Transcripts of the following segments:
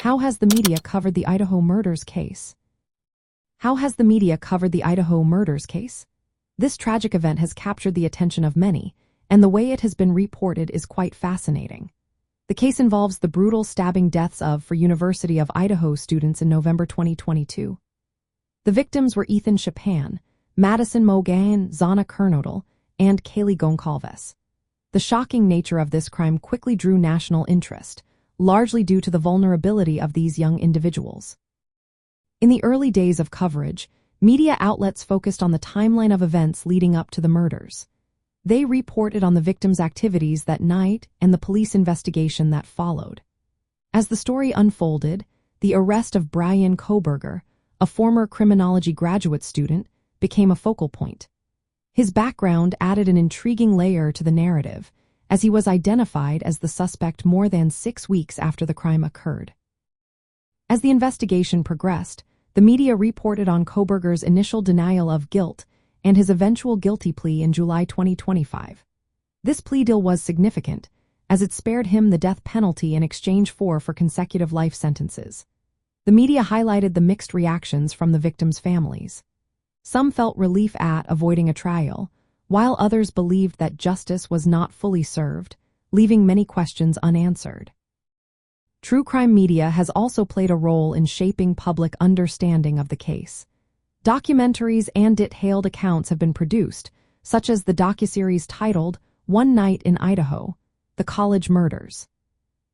How has the media covered the Idaho murders case? How has the media covered the Idaho murders case? This tragic event has captured the attention of many, and the way it has been reported is quite fascinating. The case involves the brutal stabbing deaths of University of Idaho students in November 2022. The victims were Ethan Chapin, Madison Mogahan, Zana Kernodle, and Kaylee Goncalves. The shocking nature of this crime quickly drew national interest, largely due to the vulnerability of these young individuals. In the early days of coverage, media outlets focused on the timeline of events leading up to the murders. They reported on the victims' activities that night and the police investigation that followed. As the story unfolded, the arrest of Bryan Kohberger, a former criminology graduate student, became a focal point. His background added an intriguing layer to the narrative, as he was identified as the suspect more than 6 weeks after the crime occurred. As the investigation progressed, the media reported on Kohberger's initial denial of guilt and his eventual guilty plea in July 2025. This plea deal was significant, as it spared him the death penalty in exchange for consecutive life sentences. The media highlighted the mixed reactions from the victims' families. Some felt relief at avoiding a trial, while others believed that justice was not fully served, leaving many questions unanswered. True crime media has also played a role in shaping public understanding of the case. Documentaries and detailed accounts have been produced, such as the docuseries titled One Night in Idaho, The College Murders.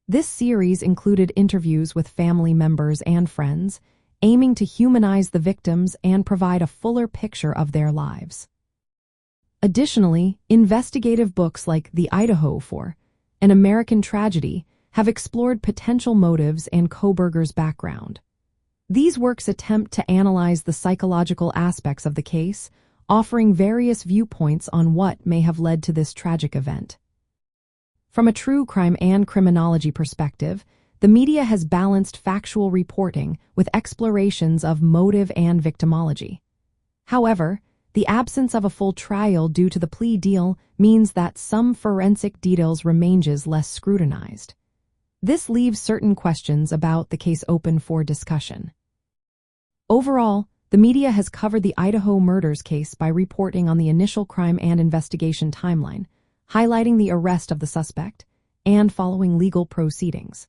This series included interviews with family members and friends, aiming to humanize the victims and provide a fuller picture of their lives. Additionally, investigative books like The Idaho for An American Tragedy have explored potential motives and Kohberger's background. These works attempt to analyze the psychological aspects of the case, offering various viewpoints on what may have led to this tragic event. From a true crime and criminology perspective, the media has balanced factual reporting with explorations of motive and victimology. However, the absence of a full trial due to the plea deal means that some forensic details remains less scrutinized. This leaves certain questions about the case open for discussion. Overall, the media has covered the Idaho murders case by reporting on the initial crime and investigation timeline, highlighting the arrest of the suspect, and following legal proceedings.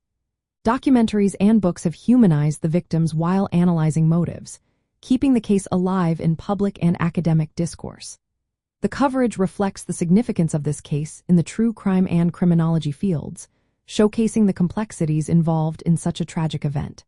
Documentaries and books have humanized the victims while analyzing motives, keeping the case alive in public and academic discourse. The coverage reflects the significance of this case in the true crime and criminology fields, showcasing the complexities involved in such a tragic event.